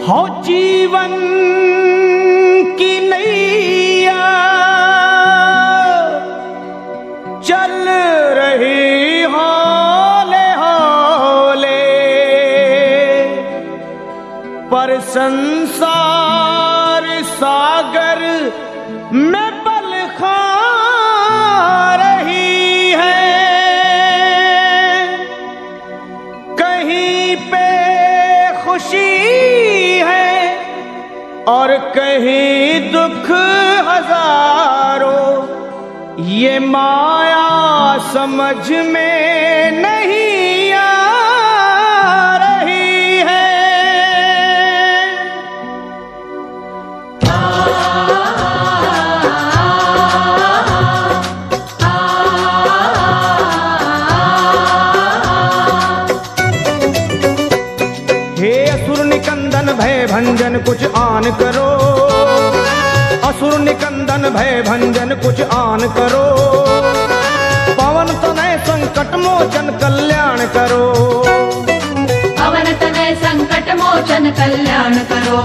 हो जीवन की नैया चल रही हौले हौले, पर संसार सागर में पल खा रही है। कहीं पे खुशी है और कहीं दुख हजारों, ये माया समझ में नहीं आ रही है। हे असुर निकंदन भय भंजन कुछ आन करो, असुर निकंदन भय भंजन कुछ आन करो। पवन तनय संकट मोचन कल्याण करो, पवन तनय संकट मोचन कल्याण करो।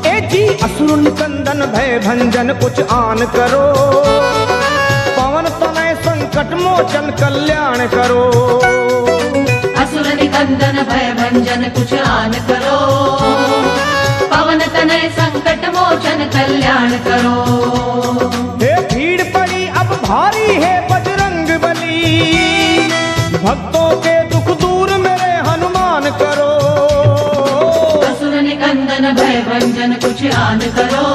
ए जी असुर निकंदन भय भंजन कुछ आन करो, पवन तनय संकट मोचन कल्याण करो। असुर निकंदन भय भंजन कुछ आन करो, पवन तनय संकट मोचन कल्याण करो। हे भीड़ पड़ी अब भारी है बजरंग बली, भक्तों के दुख दूर मेरे हनुमान करो। असुर निकंदन भय भंजन कुछ आन करो,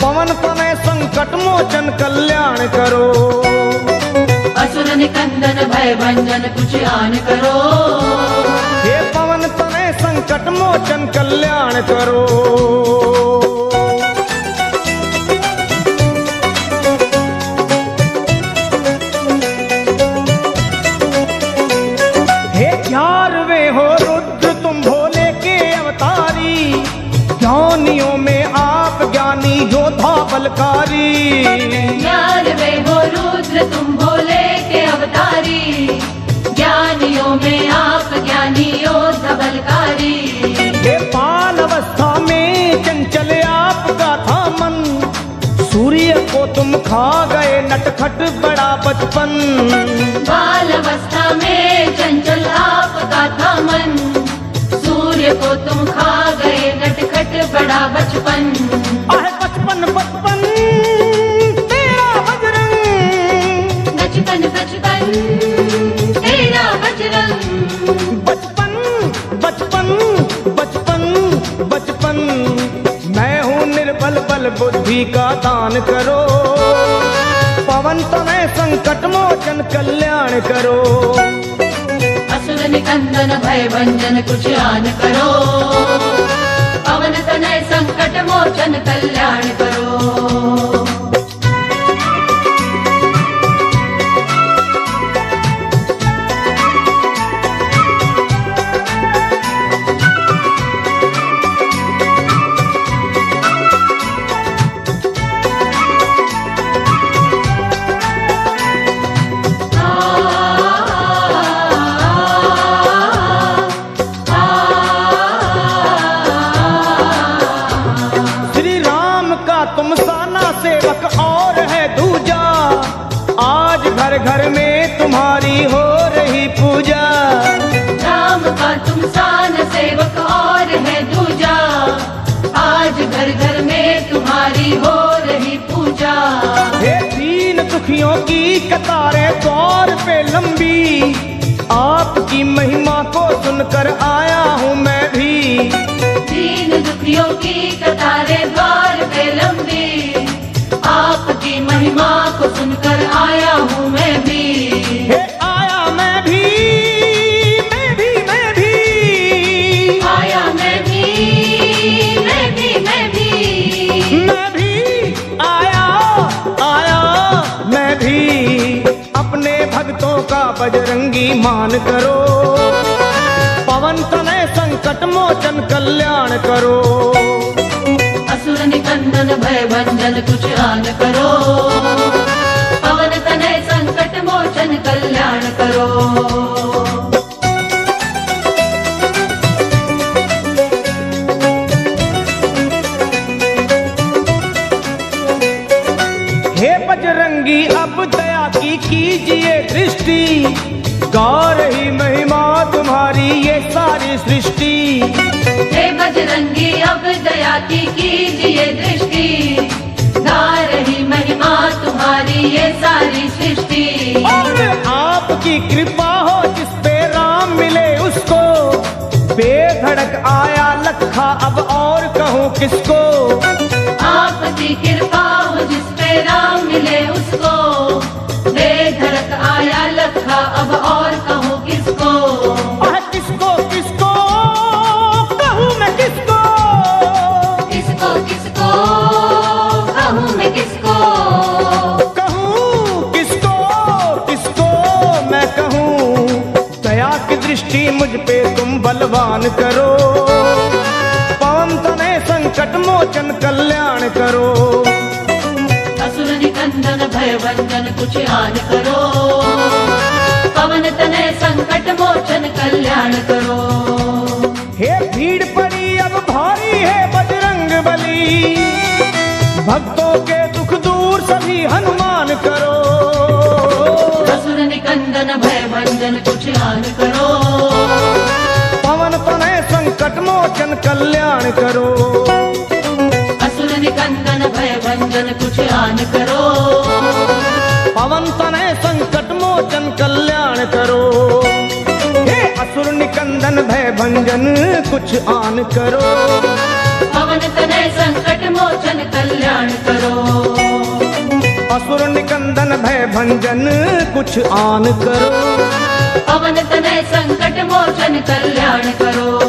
पवन तनय संकट मोचन कल्याण करो। असुर निकंदन भय भंजन कुछ आन करो, हे पवन तनय संकट मोचन कल्याण करो। हे 11वें हो रुद्र तुम भोले के अवतारी, ज्ञानियों में आप ज्ञानी योद्धा बलकारी। 11वें हो रुद्र तुम भोले के अवतारी, ज्ञानियों में आप ज्ञानी योद्धा बलकारी। हे बाल अवस्था में चंचल आपका था मन, सूर्य को तुम खा गए नटखट बड़ा बचपन। बाल अवस्था में चंचल आपका था मन, सूर्य को तुम खा गए नटखट बड़ा बचपन। आहे बचपन बचपन तेरा बजरंग, बचपन बचपन तेरा बजरंग। बचपन बचपन बचपन बचपन। मैं हूँ निर्बल बल बुद्धि का दान करो, पवन तनय संकट मोचन कल्याण करो। असुर निकंदन भय भंजन कुछ आन करो, पवन तनय संकट मोचन कल्याण करो। तुम साना सेवक और है दूजा, आज घर घर में तुम्हारी हो रही पूजा। राम का तुम सान सेवक और है दूजा, आज घर घर में तुम्हारी हो रही पूजा। हे दीन दुखियों की कतारें द्वार पे लंबी, आपकी महिमा को सुनकर आया हूँ मैं भी। दीन दुखियों की कतारें द्वार पे लंबी, आपकी महिमा को सुनकर आया हूँ मैं भी। हे आया मैं भी, मैं भी मैं भी आया मैं भी, मैं भी मैं भी, मैं भी आया आया मैं भी। अपने भक्तों का बजरंगी मान करो, पवन तनय संकट मोचन कल्याण करो। असुर निकंदन भय भंजन कुछ आन करो, पवन तनय संकट मोचन कल्याण करो। गा रही महिमा तुम्हारी ये सारी सृष्टि। हे बजरंगी अब दया की कीजिए दृष्टि, गा रही महिमा तुम्हारी ये सारी सृष्टि। और आपकी कृपा हो जिस पे राम मिले उसको, बेधड़क आया लखा अब और कहूँ किसको। आपकी कृपा हो जिस पे राम मिले उसको, बेधड़क आया लखा अब और कहूँ किसको। किसको किसको कहूँ मैं किसको, किसको किसको कहूँ मैं किसको, कहूँ किसको किसको मैं कहूँ। दया की दृष्टि मुझ पे तुम बलवान करो, पवन तनय संकट मोचन कल्याण करो। असुर निकंदन भय भंजन कुछ आन करो, पवन तनय संकट मोचन कल्याण करो। हे भीड़ पड़ी अब भारी है बजरंग बली, भक्तों के दुख दूर सभी हनुमान करो। असुर निकंदन भय भंजन कुछ आन करो, पवन तनय संकट मोचन कल्याण करो। असुर निकंदन भय भंजन कुछ आन करो, पवन तनय संकट मोचन कल्याण करो। हे असुर निकंदन भय भंजन कुछ आन करो, पवन तनय संकट मोचन कल्याण करो। असुर निकंदन भय भंजन कुछ आन करो, पवन तनय संकट मोचन कल्याण करो।